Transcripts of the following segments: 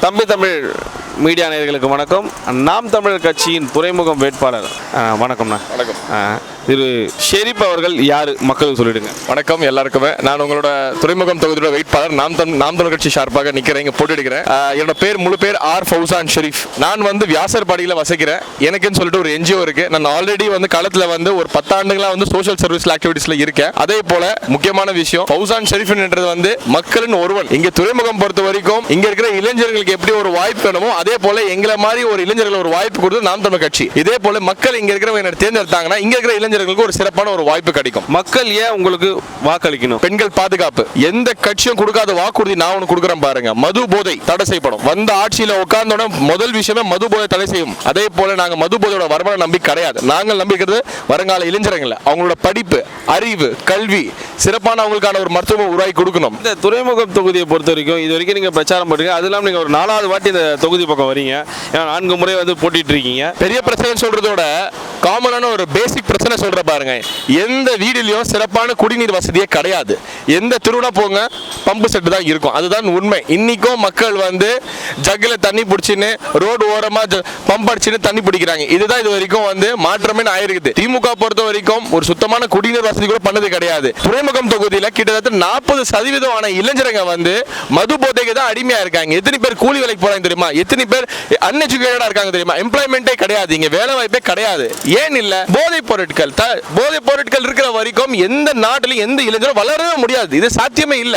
தம்பி தமிழ் மீடியா நேயர்களுக்கு வணக்கம். நாம் தமிழர் கட்சியின் துறைமுகம் வேட்பாளர் வணக்கம்ண்ணா. வணக்கம். திரு ஷெரீப் அவர்கள் யார் மக்களுக்கு சொல்லிடுங்க. வணக்கம் எல்லாருக்குமே. நான் உங்களோட துறைமுகம் தொகுதியோட வேட்பாளர் நாம் தமிழர் கட்சி சார்பாக நிற்கிறேன், இங்கே போட்டிடுக்கிறேன். என்னோட முழு பேர் ஆர் ஃபௌசான் ஷெரீப். நான் வியாசர்பாடியில் வசிக்கிறேன். எனக்குன்னு சொல்லிட்டு ஒரு என்ஜிஓ இருக்கு. நான் ஆல்ரெடி களத்தில் ஒரு 10 ஆண்டுகளாக சோஷியல் சர்வீஸ் ஆக்டிவிட்டிஸ்ல இருக்கேன். அதே போல முக்கியமான விஷயம், ஃபௌசான் ஷெரீப்ன்றது மக்களின் ஒருவன். இங்க துறைமுகம் பொறுத்த வரைக்கும் இங்க இருக்கிற இளைஞர்களுக்கு எப்படி ஒரு வாய்ப்பு வேணுமோ அதே போல எங்களை மாதிரி ஒரு இளைஞர்கள் ஒரு வாய்ப்பு கொடுத்து நாம் தமிழர் கட்சி. இதே போல மக்கள் இங்க இருக்கிறவங்க தேர்ந்தெடுத்தாங்கன்னா இங்க இருக்கிற இளைஞர்களுக்கு ஒரு சிறப்பான ஒரு வாய்ப்பு கிடைக்கும். மக்கள் ஏன் உங்களுக்கு வாக்களிக்கணும்? பெண்கள் பாதுகாப்பு எந்த கட்சியும் கொடுக்காத வாக்குறுதி நான் ஒன்று கொடுக்குறேன் பாருங்க. மது போதை தடை செய்யப்படும். வந்த ஆட்சியில உட்கார்ந்தோட முதல் விஷயமே மது போதை தடை செய்யும். அதே போல நாங்க மது போதையோட வருமானம் நம்பி கிடையாது. நாங்கள் நம்பிக்கிறது வருங்கால இளைஞர்கள் அவங்களோட படிப்பு, அறிவு, கல்வி, சிறப்பான அவங்களுக்கான ஒரு மருத்துவம் உருவாக்கி கொடுக்கணும். இந்த துறைமுகம் தொகுதியை பொறுத்த வரைக்கும் இது வரைக்கும் நீங்க பிரச்சாரம் பண்ணுறீங்க. அது இல்லாமல் நீங்க ஒரு 4வது வாட்டி இந்த தொகுதி பக்கம் வரீங்க. 4 முறை போட்டிட்டு இருக்கீங்க. பெரிய பிரச்சனை சொல்றதோட காமனான ஒரு பேசிக் பிரச்சனை சொல்ற பாருங்க. எந்த வீடுலயும் சிறப்பான குடிநீர் வசதியே கிடையாது. எந்த திருவிழா போங்க பம்பு செட்டு தான் இருக்கும். அதுதான் உண்மை. இன்னைக்கும் மக்கள் ஜக்கில் தண்ணி பிடிச்சின்னு ரோடு ஓரமா பம்ப் அடிச்சுன்னு தண்ணி பிடிக்கிறாங்க. இதுதான் இது வரைக்கும் மாற்றமே ஆயிருக்குது. திமுக பொறுத்த வரைக்கும் ஒரு சுத்தமான குடிநீர் வசதி கூட பண்ணது கிடையாது. துறைமுகம் தொகுதியில கிட்டத்தட்ட 40% இளைஞர்கள் மது போதைக்கு தான் அடிமையா இருக்காங்க. எத்தனை பேர் கூலி வேலைக்கு போறாங்க தெரியுமா? எத்தனை பேர் அன்எஜுகேட்டடா இருக்காங்க தெரியுமா? எம்ப்ளாய்மெண்டே கிடையாது. இங்க வேலை வாய்ப்பே கிடையாது. ஏன் இல்ல? போதைப் பொருட்கள் இருக்கிற வரைக்கும் எந்த நாட்டிலும் எந்த இளைஞரும் வளரவே முடியாது. இது சாத்தியமே இல்ல.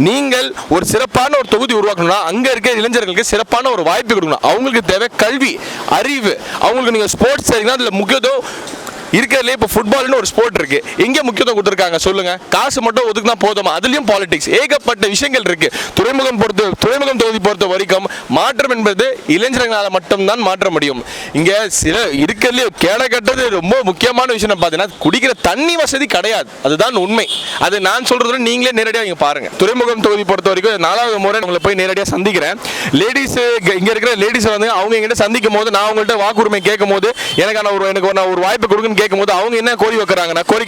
நீங்கள் ஒரு சிறப்பான ஒரு தொகுதி உருவாக்கணும்னா அங்க இருக்க இளைஞர்களுக்கு சிறப்பான ஒரு வாய்ப்பு கொடுக்கணும். அவங்களுக்கு தேவை கல்வி, அறிவு. அவங்களுக்கு நீங்க ஸ்போர்ட்ஸ் சரிங்கன்னா அதுல முக்கியத்துவம் இருக்கிறதுல இப்போ ஃபுட்பால்னு ஒரு ஸ்போர்ட் இருக்கு. எங்கே முக்கியத்துவம் கொடுத்துருக்காங்க சொல்லுங்க? காசு மட்டும் ஒதுக்குனா போதுமா? அதுலயும் பாலிடிக்ஸ் ஏகப்பட்ட விஷயங்கள் இருக்கு. துறைமுகம் தொகுதி பொறுத்த வரைக்கும் மாற்றம் என்பது இளைஞர்களால் மட்டும்தான் மாற்ற முடியும். இங்க சில இருக்கிறதுல கேடகட்டது ரொம்ப முக்கியமான விஷயம் பார்த்தீங்கன்னா குடிக்கிற தண்ணி வசதி கிடையாது. அதுதான் உண்மை. அது நான் சொல்றது நீங்களே நேரடியாக இங்க பாருங்க. துறைமுகம் தொகுதி பொறுத்த வரைக்கும் 4வது முறை உங்களை போய் நேரடியாக சந்திக்கிறேன். லேடிஸ் இங்க இருக்கிற லேடிஸ் அவங்க எங்கிட்ட சந்திக்கும் போது நான் அவங்கள்ட்ட வாக்குரிமை கேட்கும் போது எனக்கு ஒரு வாய்ப்பு கொடுக்குன்னு கேட்கும்போது அவங்க என்ன கோரிக்கை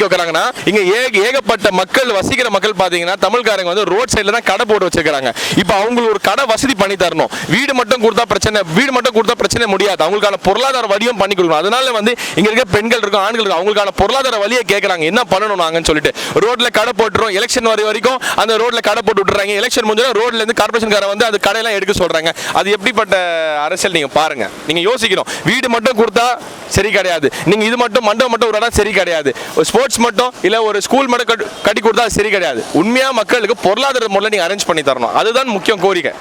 வைக்கிறாங்கன்னா இங்க ஏகப்பட்ட மக்கள் வசிக்கிற மக்கள் பாத்தீங்கன்னா தமிழ்காரங்க ரோட் சைடுல தான் கடை போட்டு வச்சிருக்காங்க. இப்போ அவங்களுக்கு ஒரு கடை வசதி பண்ணி தரணும். வீடு மட்டும் கொடுத்தா பிரச்சனை முடியாது. அவங்களுக்கான பொருளாதார வழியும் பண்ணி கொடுக்கணும். அதனால இங்க இருக்க பெண்கள் இருக்கும், ஆண்கள் இருக்கும், அவங்களுக்கான பொருளாதார வழியை கேட்கறாங்க. என்ன பண்ணணும் நாங்கன்னு சொல்லிட்டு ரோட்ல கடை போட்டுறோம். எலெக்ஷன் வரைக்கும் அந்த ரோட்ல கடை போட்டு விட்டுறாங்க. எலெக்ஷன் முடிஞ்சா ரோட்ல இருந்து கார்பரேஷன்காரன் அந்த கடையெல்லாம் எடுக்க சொல்றாங்க. அது எப்படிப்பட்ட அரசியல் நீங்க பாருங்க. நீங்க யோசிக்கணும். வீடு மட்டும் கொடுத்தா சரி கிடையாது. நீங்க இது மட்டும் மண்டபம் மட்டும் ஒரு சரி கிடையாது. ஒரு ஸ்போர்ட்ஸ் மட்டும் இல்ல ஒரு ஸ்கூல் மட்டும் கட்டி கொடுத்தா சரி கிடையாது. உண்மையா மக்களுக்கு பொருளாதார முறையில் நீங்க அரேஞ்ச் பண்ணி தரணும். அதுதான் முக்கியம் கோரிக்கை.